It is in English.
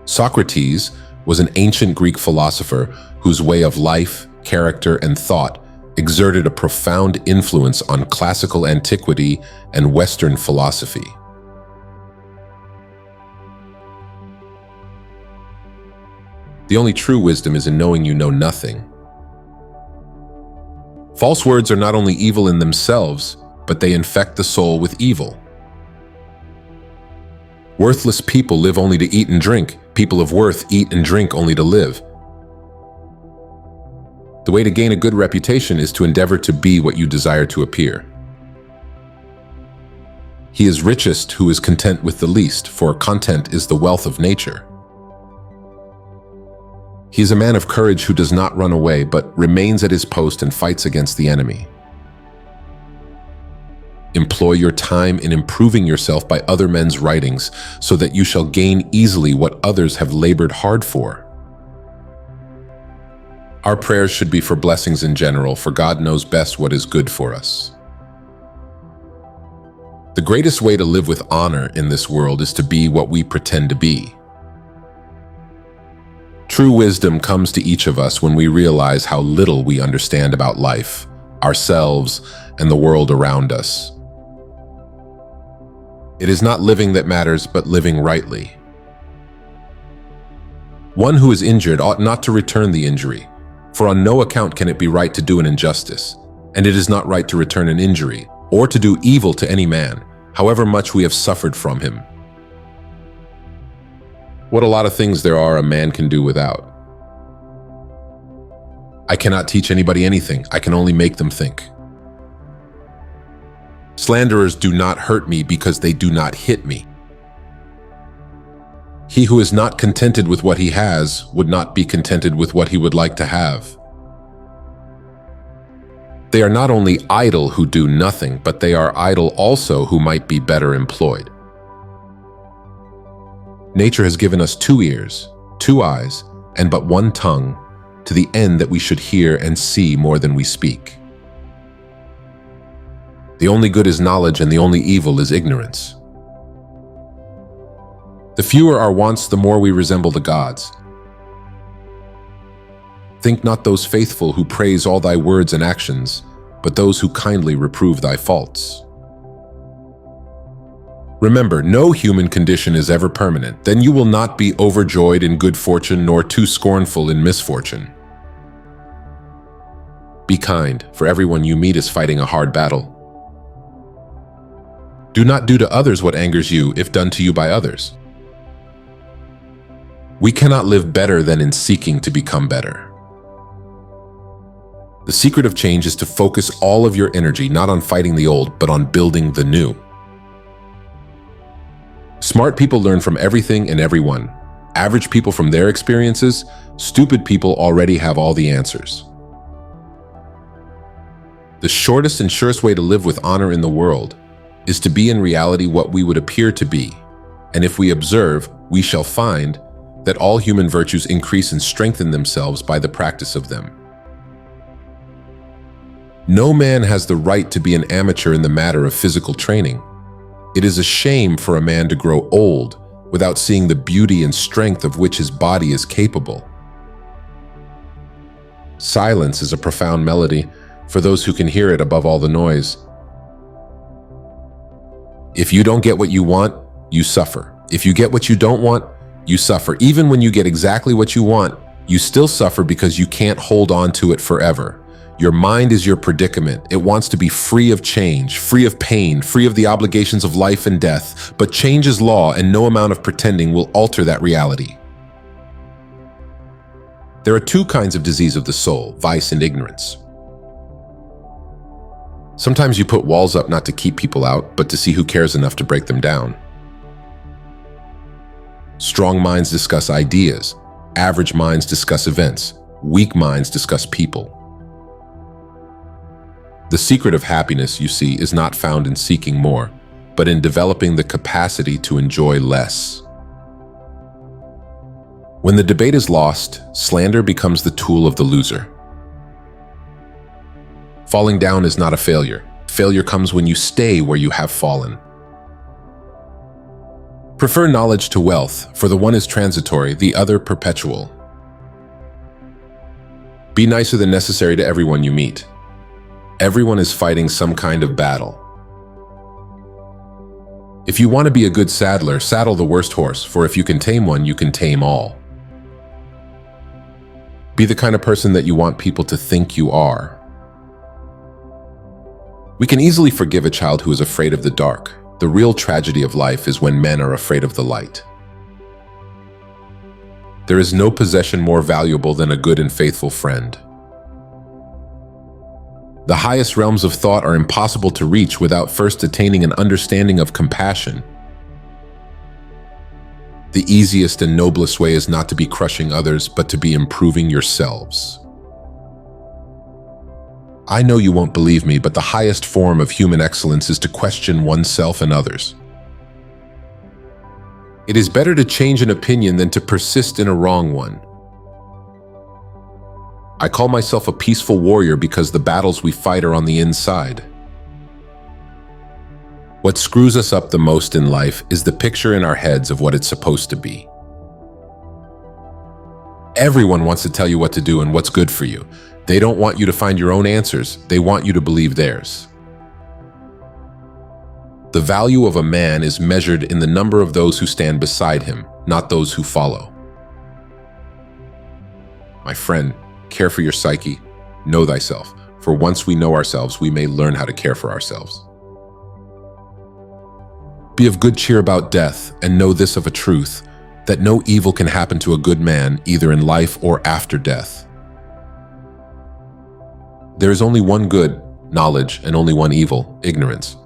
Socrates was an ancient Greek philosopher whose way of life, character, and thought exerted a profound influence on classical antiquity and Western philosophy. The only true wisdom is in knowing you know nothing. False words are not only evil in themselves, but they infect the soul with evil. Worthless people live only to eat and drink. People of worth eat and drink only to live. The way to gain a good reputation is to endeavor to be what you desire to appear. He is richest who is content with the least, for content is the wealth of nature. He is a man of courage who does not run away, but remains at his post and fights against the enemy. Employ your time in improving yourself by other men's writings, so that you shall gain easily what others have labored hard for. Our prayers should be for blessings in general, for God knows best what is good for us. The greatest way to live with honor in this world is to be what we pretend to be. True wisdom comes to each of us when we realize how little we understand about life, ourselves, and the world around us. It is not living that matters, but living rightly. One who is injured ought not to return the injury, for on no account can it be right to do an injustice, and it is not right to return an injury, or to do evil to any man, however much we have suffered from him. What a lot of things there are a man can do without. I cannot teach anybody anything, I can only make them think. Slanderers do not hurt me because they do not hit me. He who is not contented with what he has would not be contented with what he would like to have. They are not only idle who do nothing, but they are idle also who might be better employed. Nature has given us 2 ears, 2 eyes, and but 1 tongue, to the end that we should hear and see more than we speak. The only good is knowledge, and the only evil is ignorance. The fewer our wants, the more we resemble the gods. Think not those faithful who praise all thy words and actions, but those who kindly reprove thy faults. Remember, no human condition is ever permanent. Then you will not be overjoyed in good fortune, nor too scornful in misfortune. Be kind, for everyone you meet is fighting a hard battle. Do not do to others what angers you, if done to you by others. We cannot live better than in seeking to become better. The secret of change is to focus all of your energy not on fighting the old, but on building the new. Smart people learn from everything and everyone. Average people from their experiences. Stupid people already have all the answers. The shortest and surest way to live with honor in the world is to be in reality what we would appear to be. And if we observe, we shall find that all human virtues increase and strengthen themselves by the practice of them. No man has the right to be an amateur in the matter of physical training. It is a shame for a man to grow old without seeing the beauty and strength of which his body is capable. Silence is a profound melody for those who can hear it above all the noise. If you don't get what you want, you suffer. If you get what you don't want, you suffer. Even when you get exactly what you want, you still suffer because you can't hold on to it forever. Your mind is your predicament. It wants to be free of change, free of pain, free of the obligations of life and death. But change is law, and no amount of pretending will alter that reality. There are 2 kinds of disease of the soul, vice and ignorance. Sometimes you put walls up not to keep people out, but to see who cares enough to break them down. Strong minds discuss ideas. Average minds discuss events. Weak minds discuss people. The secret of happiness, you see, is not found in seeking more, but in developing the capacity to enjoy less. When the debate is lost, slander becomes the tool of the loser. Falling down is not a failure. Failure comes when you stay where you have fallen. Prefer knowledge to wealth, for the one is transitory, the other perpetual. Be nicer than necessary to everyone you meet. Everyone is fighting some kind of battle. If you want to be a good saddler, saddle the worst horse, for if you can tame one, you can tame all. Be the kind of person that you want people to think you are. We can easily forgive a child who is afraid of the dark. The real tragedy of life is when men are afraid of the light. There is no possession more valuable than a good and faithful friend. The highest realms of thought are impossible to reach without first attaining an understanding of compassion. The easiest and noblest way is not to be crushing others, but to be improving yourselves. I know you won't believe me, but the highest form of human excellence is to question oneself and others. It is better to change an opinion than to persist in a wrong one. I call myself a peaceful warrior because the battles we fight are on the inside. What screws us up the most in life is the picture in our heads of what it's supposed to be. Everyone wants to tell you what to do and what's good for you. They don't want you to find your own answers. They want you to believe theirs. The value of a man is measured in the number of those who stand beside him, not those who follow. My friend, care for your psyche. Know thyself, for once we know ourselves, we may learn how to care for ourselves. Be of good cheer about death, and know this of a truth, that no evil can happen to a good man, either in life or after death. There is only one good, knowledge, and only one evil, ignorance.